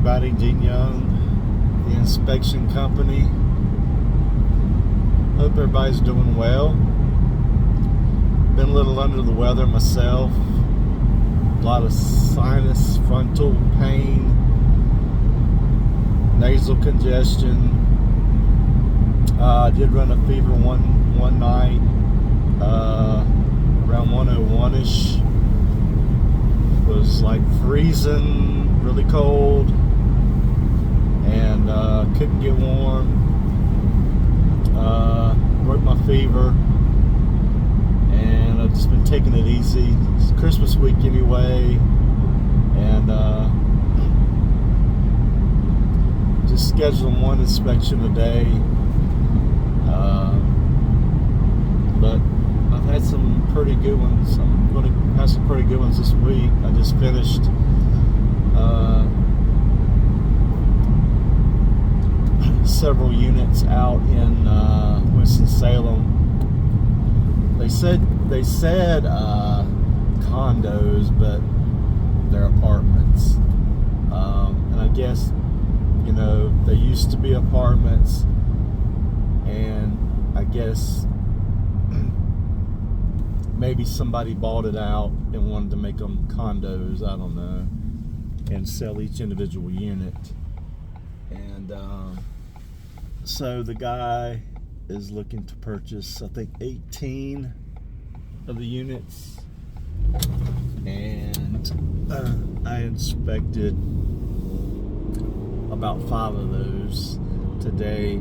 everybody. Gene Young, the inspection company. Hope everybody's doing well. Been a little under the weather myself. A lot of sinus, frontal pain, nasal congestion. I did run a fever one night, around 101-ish. It was like freezing, really cold, and couldn't get warm. Worked my fever, and I've just been taking it easy. It's Christmas week anyway, and just scheduling one inspection a day. But I've had some pretty good ones. I'm going to have some pretty good ones this week. I just finished several units out in Winston-Salem. They said condos, but they're apartments. And I guess, they used to be apartments, and I guess maybe somebody bought it out and wanted to make them condos, I don't know, and sell each individual unit. And so the guy is looking to purchase, I think, 18 of the units, and I inspected about 5 of those today,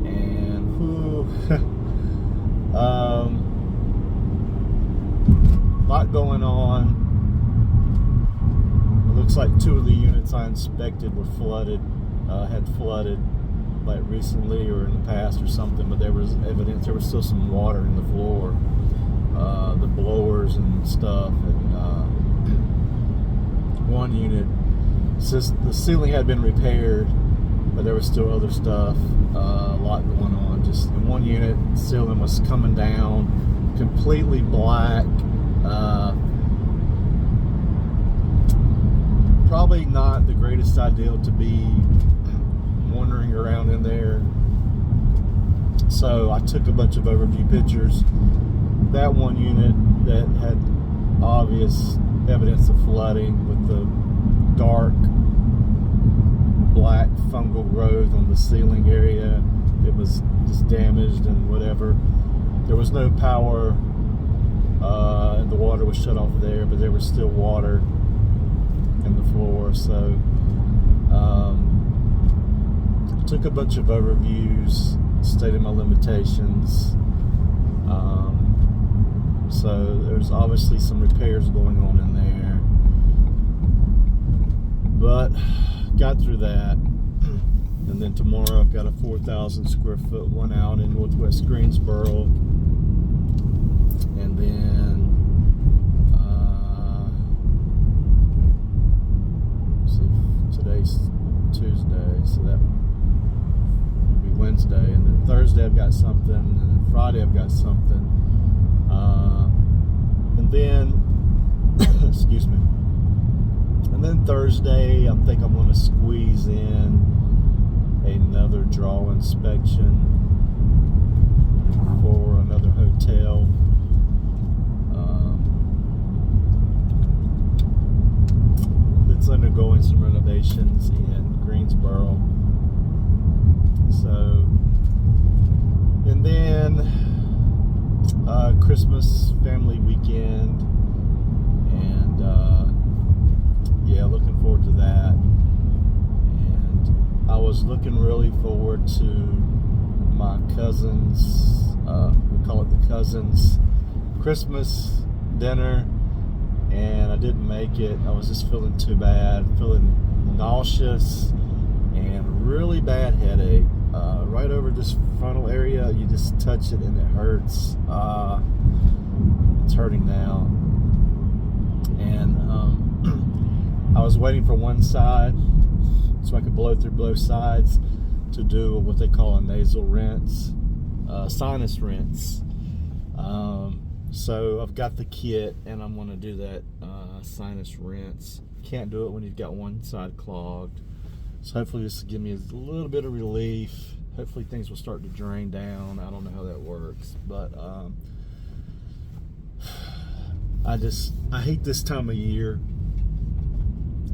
and lot going on. It looks like 2 of the units I inspected were flooded, had flooded like recently or in the past or something, but there was evidence there was still some water in the floor, the blowers and stuff. And one unit, since the ceiling had been repaired, but there was still other stuff, a lot going on. Just in one unit, the ceiling was coming down completely black. Probably not the greatest idea to be wandering around in there. So I took a bunch of overview pictures. That one unit that had obvious evidence of flooding with the dark black fungal growth on the ceiling area, it was just damaged and whatever. There was no power, and the water was shut off there, but there was still water in the floor. So took a bunch of overviews, stated my limitations. So there's obviously some repairs going on in there, but got through that. And then tomorrow I've got a 4,000 square foot one out in Northwest Greensboro, and then today's Tuesday, so that will be Wednesday, and then Thursday I've got something, and then Friday I've got something, and then excuse me, and then Thursday I think I'm going to squeeze in another draw inspection for another hotel. That's undergoing some renovations in Greensboro. So, and then Christmas family weekend, and yeah, looking forward to that. And I was looking really forward to my cousin's, we call it the cousin's Christmas dinner, and I didn't make it. I was just feeling too bad, feeling nauseous and really bad headache, right over this frontal area. You just touch it and it hurts. It's hurting now, and I was waiting for one side so I could blow through both sides to do what they call a nasal rinse, sinus rinse. So I've got the kit, and I'm going to do that my sinus rinse. Can't do it when you've got one side clogged. So hopefully this will give me a little bit of relief. Hopefully things will start to drain down. I don't know how that works, but I hate this time of year.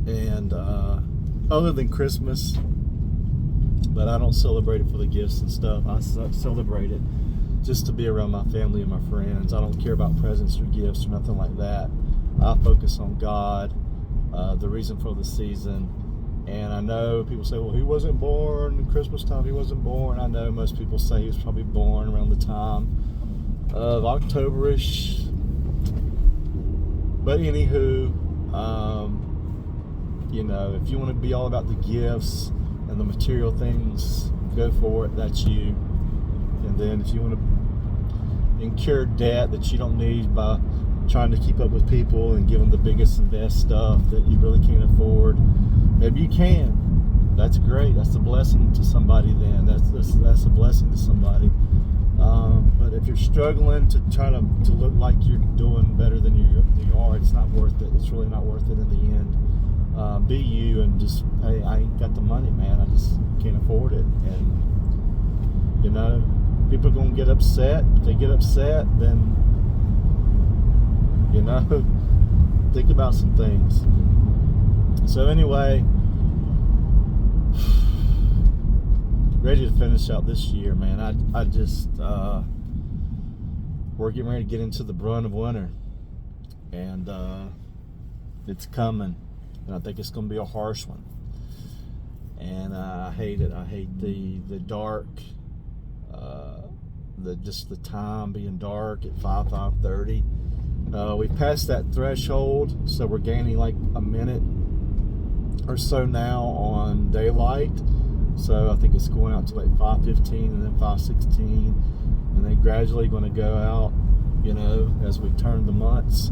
And other than Christmas, but I don't celebrate it for the gifts and stuff. I celebrate it just to be around my family and my friends. I don't care about presents or gifts or nothing like that. I focus on God, the reason for the season. And I know people say, well, he wasn't born at Christmas time. He wasn't born. I know most people say he was probably born around the time of October-ish. But anywho, you know, if you want to be all about the gifts and the material things, go for it. That's you. And then if you want to incur debt that you don't need by trying to keep up with people and give them the biggest and best stuff that you really can't afford, maybe you can. That's great. That's a blessing to somebody then. That's a blessing to somebody. But if you're struggling to try to look like you're doing better than you are, it's not worth it. It's really not worth it in the end. Be you and just, hey, I ain't got the money, man. I just can't afford it. And, you know, people are going to get upset. If they get upset, then, you know, think about some things. So anyway, ready to finish out this year, man. I just, we're getting ready to get into the brunt of winter. And it's coming. And I think it's going to be a harsh one. And I hate it. I hate the dark, just the time being dark at 5:30. We passed that threshold, so we're gaining like a minute or so now on daylight. So I think it's going out to like 5:15 and then 5:16, and then gradually going to go out, you know, as we turn the months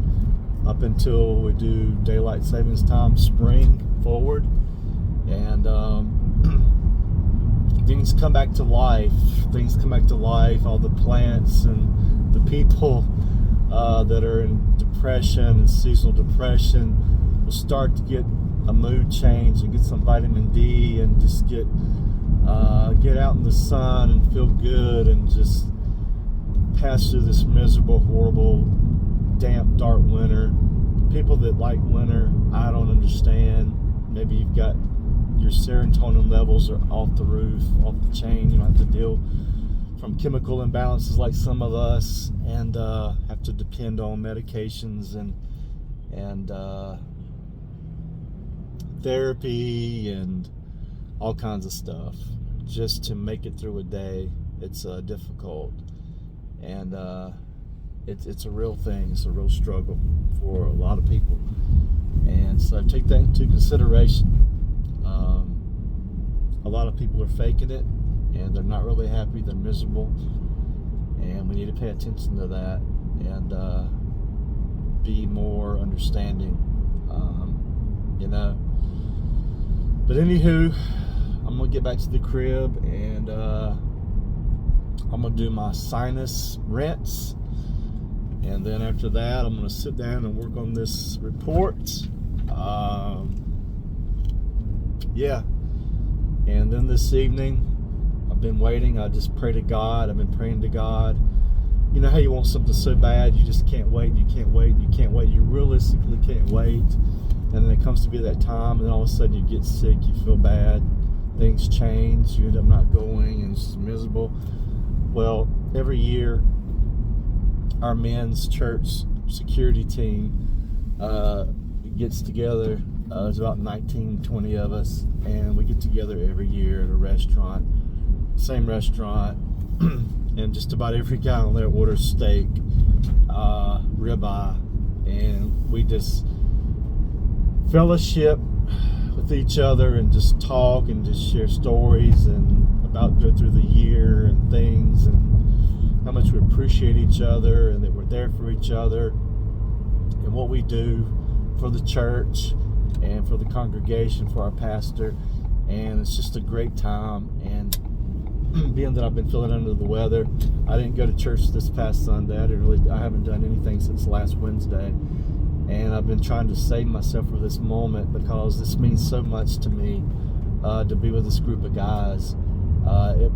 up until we do daylight savings time spring forward. And things come back to life. All the plants and the people that are in depression and seasonal depression will start to get a mood change and get some vitamin D and just get out in the sun and feel good and just pass through this miserable, horrible, damp, dark winter. People that like winter, I don't understand. Maybe you've got your serotonin levels are off the roof, off the chain. You don't have to deal from chemical imbalances like some of us, and have to depend on medications and therapy and all kinds of stuff just to make it through a day. It's difficult, and it's a real thing. It's a real struggle for a lot of people, and so take that into consideration. A lot of people are faking it, and they're not really happy. They're miserable, and we need to pay attention to that and be more understanding, you know. But anywho, I'm gonna get back to the crib, and I'm gonna do my sinus rinse, and then after that I'm gonna sit down and work on this report. Yeah, and then this evening I've been waiting. I just pray to God. I've been praying to God. You know how you want something so bad, you just can't wait, you can't wait, you can't wait, you realistically can't wait, and then it comes to be that time, and all of a sudden you get sick, you feel bad, things change, you end up not going, and it's miserable. Well, every year our men's church security team gets together. There's about 19, 20 of us, and we get together every year at a restaurant, same restaurant, and just about every guy on there orders steak, ribeye, and we just fellowship with each other and just talk and just share stories and about go through the year and things and how much we appreciate each other and that we're there for each other and what we do for the church and for the congregation, for our pastor. And it's just a great time. And being that I've been feeling under the weather, I didn't go to church this past Sunday. I haven't done anything since last Wednesday. And I've been trying to save myself for this moment because this means so much to me, to be with this group of guys. It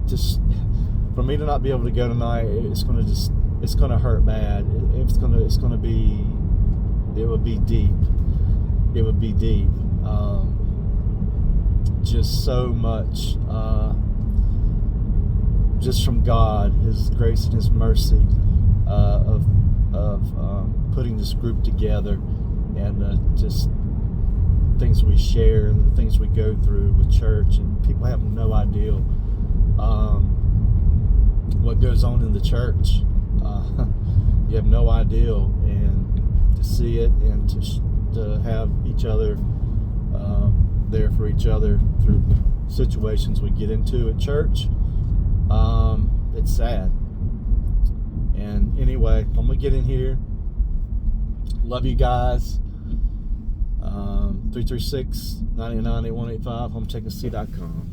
just, for me to not be able to go tonight, it's gonna hurt bad. It would be deep. It would be deep. Just so much, just from God, His grace and His mercy, of putting this group together, and just things we share and the things we go through with church, and people have no idea what goes on in the church. You have no idea, and to see it and to have each other there for each other through situations we get into at church, it's sad. And anyway, I'm gonna get in here. Love you guys. 336-99-8185 HomeTechNC.com.